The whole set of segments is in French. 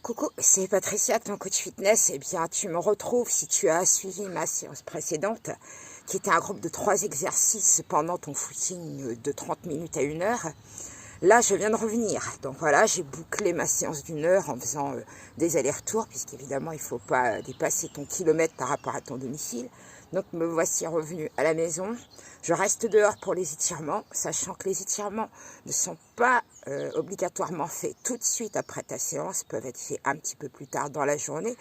Coucou, c'est Patricia, ton coach fitness. Eh bien, tu me retrouves si tu as suivi ma séance précédente, qui était un groupe de 3 exercices pendant ton footing de 30 minutes à 1 heure. Là, je viens de revenir. Donc voilà, j'ai bouclé ma séance d'1 heure en faisant des allers-retours, puisqu'évidemment, il ne faut pas dépasser ton kilomètre par rapport à ton domicile. Donc, me voici revenue à la maison. Je reste dehors pour les étirements, sachant que les étirements ne sont pas obligatoirement faits tout de suite après ta séance, peuvent être faits un petit peu plus tard dans la journée,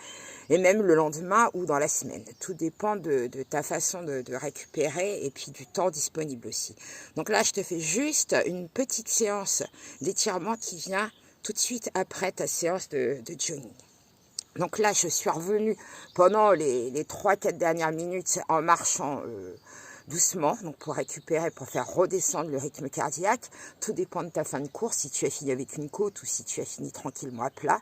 et même le lendemain ou dans la semaine. Tout dépend de ta façon de récupérer et puis du temps disponible aussi. Donc là, je te fais juste une petite séance d'étirement qui vient tout de suite après ta séance de jogging. Donc là, je suis revenue pendant les 3-4 dernières minutes en marchant doucement, donc pour récupérer, pour faire redescendre le rythme cardiaque. Tout dépend de ta fin de course, si tu as fini avec une côte ou si tu as fini tranquillement à plat.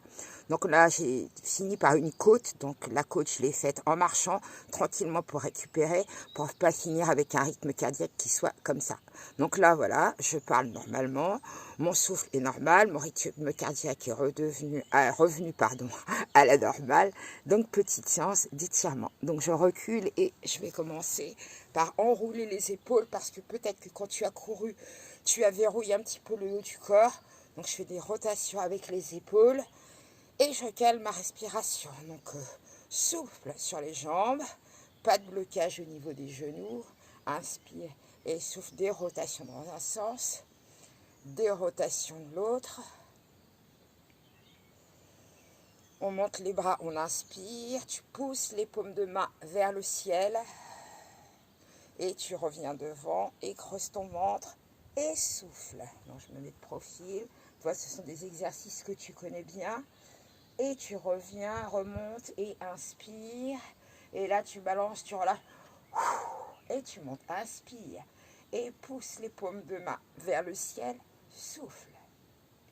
Donc là, j'ai fini par une côte, donc la côte, je l'ai faite en marchant tranquillement pour récupérer, pour ne pas finir avec un rythme cardiaque qui soit comme ça. Donc là, voilà, je parle normalement, mon souffle est normal, mon rythme cardiaque est revenu à la normale. Donc, petite séance d'étirement. Donc, je recule et je vais commencer par enrouler les épaules parce que peut-être que quand tu as couru, tu as verrouillé un petit peu le haut du corps. Donc, je fais des rotations avec les épaules et je cale ma respiration. Donc, souffle sur les jambes, pas de blocage au niveau des genoux. Inspire et souffle, des rotations dans un sens, des rotations de l'autre. On monte les bras, on inspire, tu pousses les paumes de main vers le ciel et tu reviens devant et creuse ton ventre et souffle. Donc je me mets de profil. Tu vois, ce sont des exercices que tu connais bien. Et tu reviens, remontes et inspire. Et là, tu balances, tu relâches. Et tu montes, inspire. Et pousse les paumes de main vers le ciel, souffle.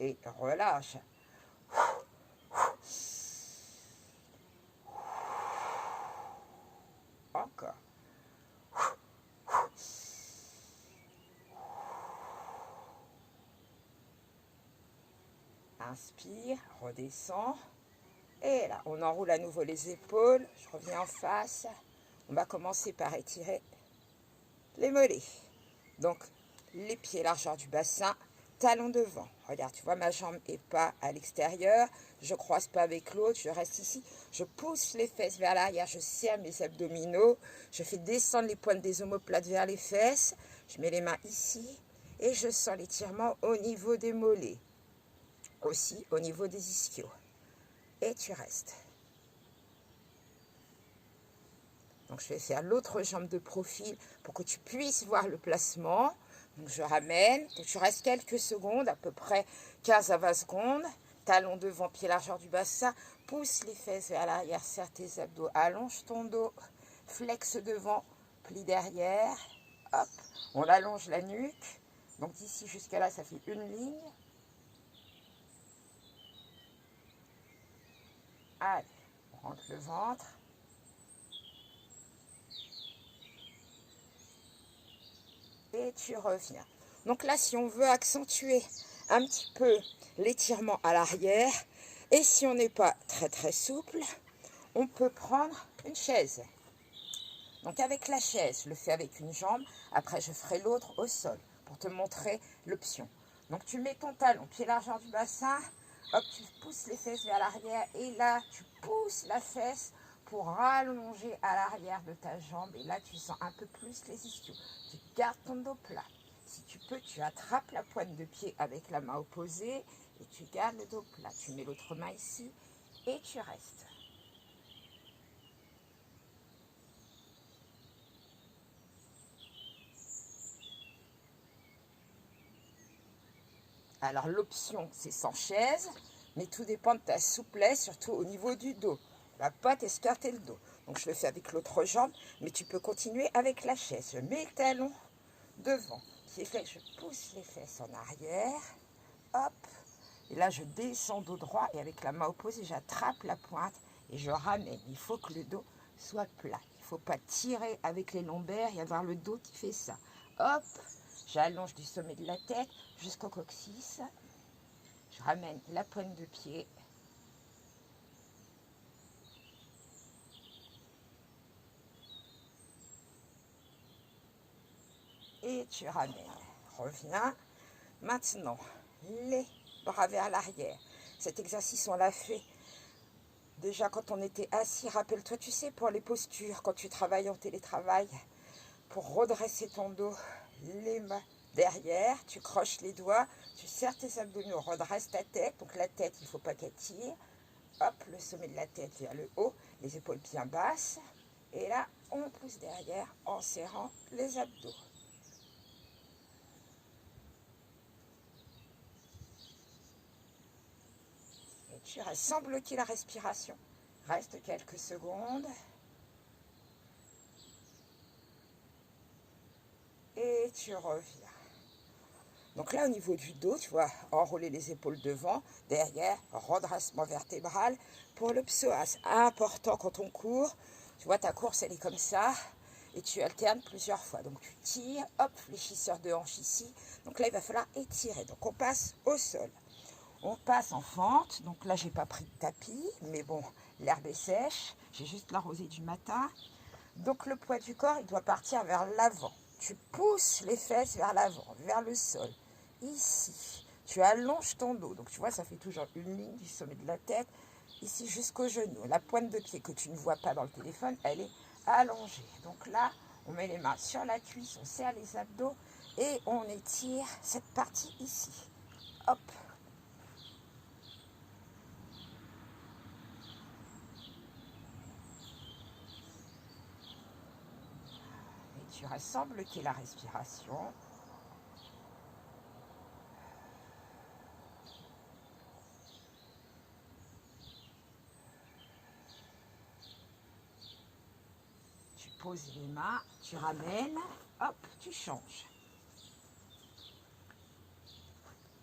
Et relâche. Encore. Inspire, redescends. Et là, on enroule à nouveau les épaules. Je reviens en face. On va commencer par étirer les mollets. Donc, les pieds largeur du bassin, talons devant. Regarde, tu vois, ma jambe n'est pas à l'extérieur. Je ne croise pas avec l'autre, je reste ici. Je pousse les fesses vers l'arrière, je serre mes abdominaux. Je fais descendre les pointes des omoplates vers les fesses. Je mets les mains ici et je sens l'étirement au niveau des mollets. Aussi au niveau des ischios. Et tu restes. Donc, je vais faire l'autre jambe de profil pour que tu puisses voir le placement. Donc, je ramène. Donc, tu restes quelques secondes, à peu près 15 à 20 secondes. Talon devant, pied largeur du bassin. Pousse les fesses vers l'arrière, serre tes abdos. Allonge ton dos. Flexe devant, plie derrière. Hop, on allonge la nuque. Donc, d'ici jusqu'à là, ça fait une ligne. Allez, on rentre le ventre. Et tu reviens. Donc là, si on veut accentuer un petit peu l'étirement à l'arrière, et si on n'est pas très très souple, on peut prendre une chaise. Donc avec la chaise, je le fais avec une jambe, après je ferai l'autre au sol, pour te montrer l'option. Donc tu mets ton talon, pied largeur du bassin, hop, tu pousses les fesses vers l'arrière, et là, tu pousses la fesse pour rallonger à l'arrière de ta jambe, et là, tu sens un peu plus les ischios. Tu gardes ton dos plat. Si tu peux, tu attrapes la pointe de pied avec la main opposée, et tu gardes le dos plat. Tu mets l'autre main ici, et tu restes. Alors l'option, c'est sans chaise, mais tout dépend de ta souplesse, surtout au niveau du dos. On ne va pas t'escarter le dos. Donc je le fais avec l'autre jambe, mais tu peux continuer avec la chaise. Je mets le talon devant. Qui est fait, je pousse les fesses en arrière. Hop. Et là, je descends dos droit et avec la main opposée, j'attrape la pointe et je ramène. Il faut que le dos soit plat. Il ne faut pas tirer avec les lombaires et avoir le dos qui fait ça. Hop. J'allonge du sommet de la tête jusqu'au coccyx. Je ramène la pointe de pied. et tu ramènes. Reviens. Maintenant, les bras vers l'arrière. Cet exercice, on l'a fait déjà quand on était assis. Rappelle-toi, tu sais, pour les postures, quand tu travailles en télétravail, pour redresser ton dos, les mains derrière, tu croches les doigts, tu serres tes abdominaux, redresse ta tête. Donc la tête, il ne faut pas qu'elle tire. Hop, le sommet de la tête vers le haut, les épaules bien basses. Et là, on pousse derrière en serrant les abdos. Et tu restes sans bloquer la respiration. Reste quelques secondes. Et tu reviens. Donc là, au niveau du dos, tu vois, enrouler les épaules devant, derrière, redressement vertébral. Pour le psoas, important quand on court, tu vois, ta course, elle est comme ça, et tu alternes plusieurs fois. Donc tu tires, hop, fléchisseur de hanche ici. Donc là, il va falloir étirer. Donc on passe au sol. On passe en fente. Donc là, j'ai pas pris de tapis, mais bon, l'herbe est sèche. J'ai juste l'arrosé du matin. Donc le poids du corps, il doit partir vers l'avant. Tu pousses les fesses vers l'avant, vers le sol. Ici, tu allonges ton dos. Donc tu vois, ça fait toujours une ligne du sommet de la tête, ici jusqu'au genou. La pointe de pied que tu ne vois pas dans le téléphone, elle est allongée. Donc là, on met les mains sur la cuisse, on serre les abdos et on étire cette partie ici. Hop. Et tu restes sans bloquer la respiration. Tu poses les mains, tu ramènes, hop, tu changes.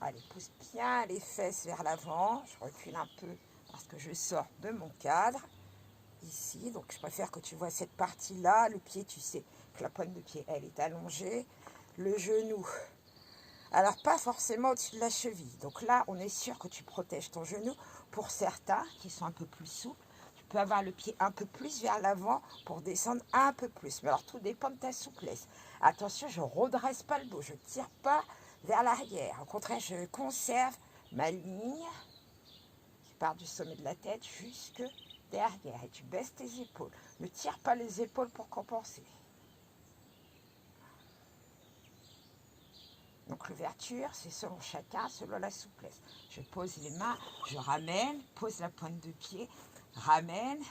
Allez, pousse bien les fesses vers l'avant. Je recule un peu parce que je sors de mon cadre. Ici, donc je préfère que tu vois cette partie-là. Le pied, tu sais que la pointe de pied, elle est allongée. Le genou, alors pas forcément au-dessus de la cheville. Donc là, on est sûr que tu protèges ton genou. Pour certains qui sont un peu plus souples, tu peux avoir le pied un peu plus vers l'avant pour descendre un peu plus. Mais alors tout dépend de ta souplesse. Attention, je ne redresse pas le dos, je ne tire pas vers l'arrière. Au contraire, je conserve ma ligne qui part du sommet de la tête jusque derrière. Et tu baisses tes épaules. Ne tire pas les épaules pour compenser. Donc l'ouverture, c'est selon chacun, selon la souplesse. Je pose les mains, je ramène, pose la pointe de pied, ramène,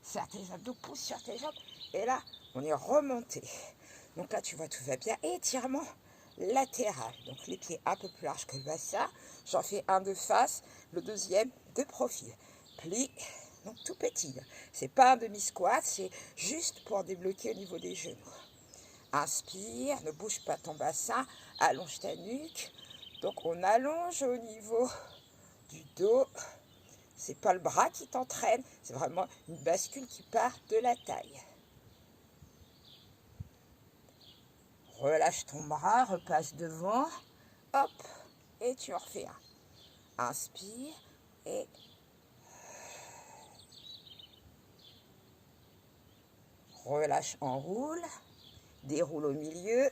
serre tes abdos, pousse sur tes jambes. Et là, on est remonté. Donc là, tu vois, tout va bien. Et étirement latéral. Donc les pieds un peu plus larges que le bassin. J'en fais un de face, le deuxième de profil. Plie, donc tout petit. C'est pas un demi-squat, c'est juste pour débloquer au niveau des genoux. Inspire, ne bouge pas ton bassin, allonge ta nuque. Donc on allonge au niveau du dos. C'est pas le bras qui t'entraîne, c'est vraiment une bascule qui part de la taille. Relâche ton bras, repasse devant. Hop, et tu en refais un. Inspire et relâche, enroule. Déroule au milieu.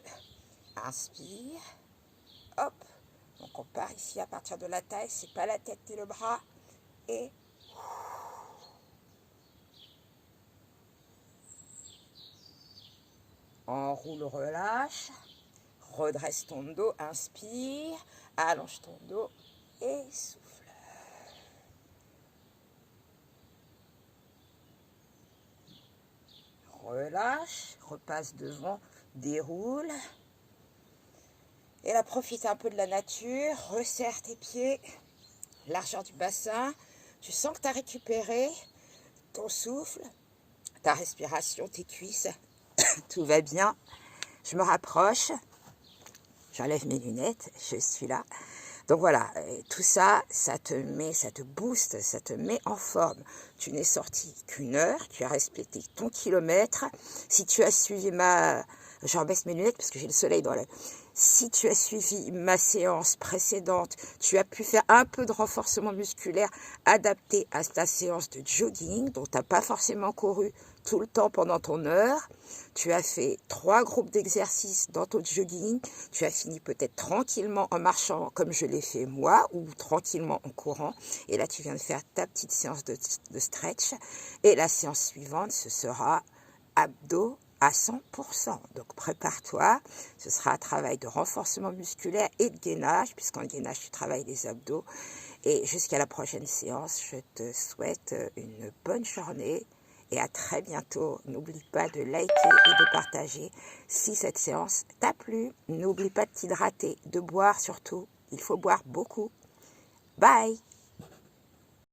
Inspire. Hop. Donc on part ici à partir de la taille. C'est pas la tête et le bras. Et enroule, relâche. Redresse ton dos. Inspire. Allonge ton dos. Et souffle. Relâche, repasse devant, déroule. Et là, profite un peu de la nature, resserre tes pieds, largeur du bassin. Tu sens que tu as récupéré ton souffle, ta respiration, tes cuisses. Tout va bien. Je me rapproche. J'enlève mes lunettes, je suis là. Donc voilà, tout ça, ça te booste, ça te met en forme. Tu n'es sorti qu'une heure, tu as respecté ton kilomètre. Si tu as suivi j'en baisse mes lunettes parce que j'ai le soleil dans l'œil. Si tu as suivi ma séance précédente, tu as pu faire un peu de renforcement musculaire adapté à ta séance de jogging, dont tu n'as pas forcément couru tout le temps pendant ton heure. Tu as fait 3 groupes d'exercices dans ton jogging. Tu as fini peut-être tranquillement en marchant comme je l'ai fait moi, ou tranquillement en courant. Et là, tu viens de faire ta petite séance de stretch. Et la séance suivante, ce sera abdos à 100%. Donc prépare-toi, ce sera un travail de renforcement musculaire et de gainage, puisqu'en gainage tu travailles les abdos. Et jusqu'à la prochaine séance, je te souhaite une bonne journée et à très bientôt. N'oublie pas de liker et de partager si cette séance t'a plu. N'oublie pas de t'hydrater, de boire surtout. Il faut boire beaucoup. Bye!